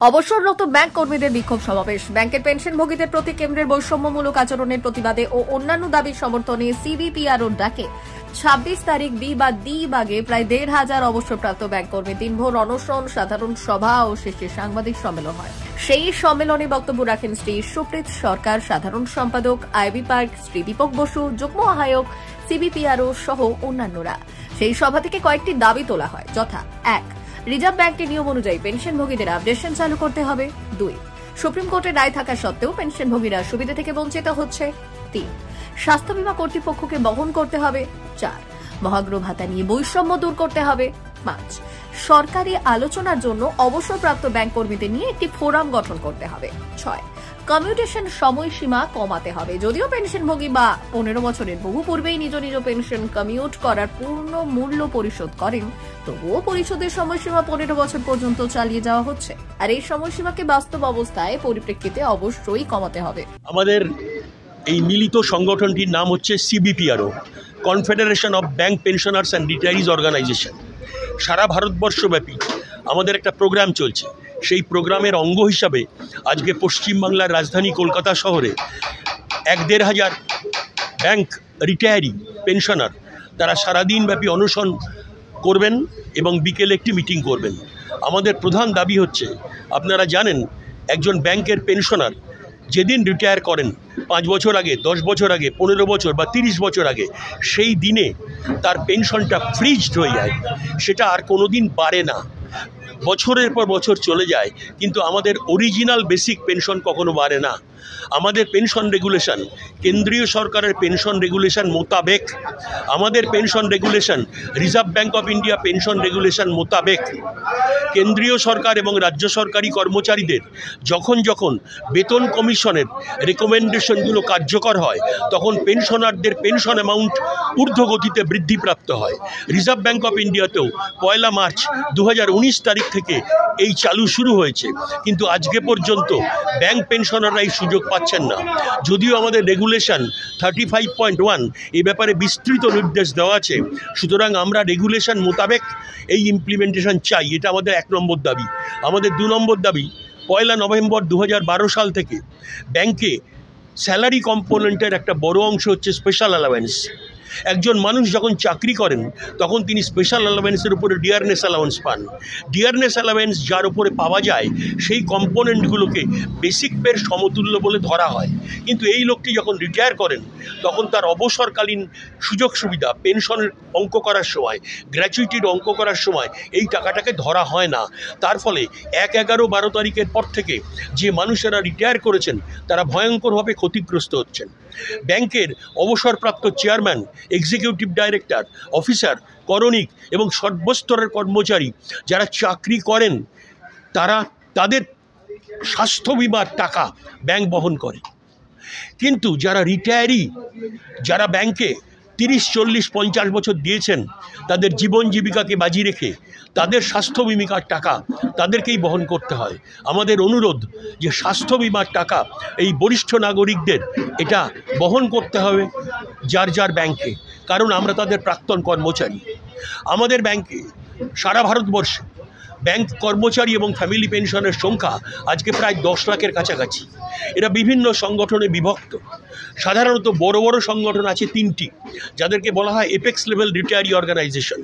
অবসররত bank কর্মীদের বিক্ষোভ সমাবেশ। ব্যাংকের পেনশনভোগীদের প্রতি কেন্দ্রের বৈষম্যমূলক আচরণের প্রতিবাদে ও অন্যান্য দাবির সমর্থনে সিবিপিআরওর ডাকে ২৬ তারিখ বি বা ডি বাগে প্রায় ১,৫০০ অবসরপ্রাপ্ত ব্যাংক কর্মী দিনভর অনশন, সাধারণ সভা ও শেষে সাংবাদিক সম্মেলন হয়। সেই সম্মেলনে বক্তব্য রাখেন শ্রী সুপ্রীত সরকার, সাধারণ সম্পাদক আইবি পার্ক, শ্রী দীপক বসু, যুগ্ম আহ্বায়ক সিবিপিআরও সহ অন্যান্যরা। সেই সভা থেকে কয়েকটি দাবি তোলা হয়, যথা: ১. রিজার্ভ ব্যাংকের নিয়ম অনুযায়ী পেনশনভোগীদের আপডেশন চালু করতে হবে। ২. সুপ্রিম কোর্টের রায় থাকা সত্ত্বেও পেনশনভোগীরা সুবিধা থেকে বঞ্চিত হচ্ছে। ৩. স্বাস্থ্য বীমা কর্তৃপক্ষকে বহন করতে হবে। ৪. মহার্ঘ ভাতা নিয়ে বৈষম্য দূর করতে হবে। ৫. সরকারি আলোচনার জন্য অবসরপ্রাপ্ত ব্যাংক কর্মীদের নিয়ে একটি ফোরাম গঠন করতে হবে। ৬. কমিউটেশন সময়সীমা কমাতে হবে। যদিও পেনশনভোগী বা ১৫ বছরের বহু পূর্বেই নিজ নিজ পেনশন কমিউট করার পূর্ণ মূল্য পরিশোধ করেন, তবুও পরিশোধের সময়সীমা ১৫ বছর পর্যন্ত চালিয়ে যাওয়া হচ্ছে। আর এই সময়সীমাকে বাস্তব অবস্থায় পরিপ্রেক্ষিতে অবশ্যই কমাতে হবে। আমাদের এই মিলিত সংগঠনটির নাম হচ্ছে CBPRO, confederation of bank pensioners and retirees organisation. সারা ভারতবর্ষব্যাপী আমাদের একটা প্রোগ্রাম চলছে। সেই প্রোগ্রামের অঙ্গ হিসাবে আজকে পশ্চিমবাংলার রাজধানী কলকাতা শহরে ১-১,৫০০ ব্যাংক রিটায়ারি পেনশনার তারা সারাদিনব্যাপী অনশন করবেন এবং বিকেলে একটি মিটিং করবেন। আমাদের প্রধান দাবি হচ্ছে, আপনারা জানেন একজন ব্যাংকের পেনশনার যেদিন রিটায়ার করেন ৫ বছর আগে, ১০ বছর আগে, ১৫ বছর বা ৩০ বছর আগে, সেই দিনে তার পেনশনটা ফ্রিজড হয়ে যায়, সেটা আর কোনো দিন বাড়ে না। বছরের পর বছর চলে যায়, কিন্তু আমাদের অরিজিনাল বেসিক পেনশন কখনো বাড়ে না। আমাদের পেনশন রেগুলেশন কেন্দ্রীয় সরকারের পেনশন রেগুলেশন মোতাবেক, আমাদের pension regulation reserve bank of India pension regulation মোতাবেক কেন্দ্রীয় সরকার এবং রাজ্য সরকারি কর্মচারীদের যখন যখন বেতন কমিশনের রেকমেন্ডেশনগুলো কার্যকর হয়, তখন পেনশনারদের পেনশন অ্যামাউন্ট ঊর্ধ্বগতিতে বৃদ্ধিপ্রাপ্ত হয়। রিজার্ভ ব্যাংক অফ ইন্ডিয়াতেও ১ মার্চ ২০১৯ তারিখ থেকে এই চালু শুরু হয়েছে, কিন্তু আজকে পর্যন্ত ব্যাংক পেনশনাররা এই সুযোগ পাচ্ছেন না। যদিও আমাদের রেগুলেশন 35.1 এই ব্যাপারে বিস্তৃত নির্দেশ দেওয়া আছে, সুতরাং আমরা রেগুলেশন মোতাবেক এই ইমপ্লিমেন্টেশন চাই। এটা আমাদের ১ নম্বর দাবি। আমাদের ২ নম্বর দাবি, ১ নভেম্বর ২০১২ সাল থেকে ব্যাংকে স্যালারি কম্পোনেন্টের একটা বড় অংশ হচ্ছে স্পেশাল অ্যালাওয়েন্স। একজন মানুষ যখন চাকরি করেন তখন তিনি স্পেশাল অ্যালাওয়েন্সের উপরে ডিয়ারনেস অ্যালাওয়েন্স পান। ডিয়ারনেস অ্যালাওয়েন্স যার উপরে পাওয়া যায় সেই কম্পোনেন্টগুলোকে বেসিক পের সমতুল্য বলে ধরা হয়, কিন্তু এই লোকটি যখন রিটায়ার করেন তখন তার অবসরকালীন সুযোগ সুবিধা, পেনশনের অঙ্ক করার সময়, গ্র্যাচুইটির অঙ্ক করার সময় এই টাকাটাকে ধরা হয় না। তার ফলে ১-১১-১২ তারিখের পর থেকে যে মানুষেরা রিটায়ার করেছেন তারা ভয়ঙ্করভাবে ক্ষতিগ্রস্ত হচ্ছেন। ব্যাংকের অবসরপ্রাপ্ত চেয়ারম্যান, এক্সিকিউটিভ ডাইরেক্টর, অফিসার, করণিক এবং সর্বস্তরের কর্মচারী যারা চাকরি করেন তাদের স্বাস্থ্য বিমার টাকা ব্যাংক বহন করে, কিন্তু যারা রিটায়ারি, যারা ব্যাংকে ৩০-৪০-৫০ বছর দিয়েছেন তাদের জীবন জীবিকাকে বাজি রেখে, তাদের স্বাস্থ্য বিমার টাকা তাদেরকেই বহন করতে হয়। আমাদের অনুরোধ যে স্বাস্থ্য বিমার টাকা এই বরিষ্ঠ নাগরিকদের এটা বহন করতে হবে যার যার ব্যাংকে, কারণ আমরা তাদের প্রাক্তন কর্মচারী। আমাদের ব্যাংকে সারা ভারতবর্ষে ব্যাংক কর্মচারী এবং ফ্যামিলি পেনশনের সংখ্যা আজকে প্রায় ১০ লাখের কাছাকাছি। এরা বিভিন্ন সংগঠনে বিভক্ত। সাধারণত বড় বড় সংগঠন আছে ৩টি, যাদেরকে বলা হয় এপেক্স লেভেল রিটায়ারি অর্গানাইজেশন।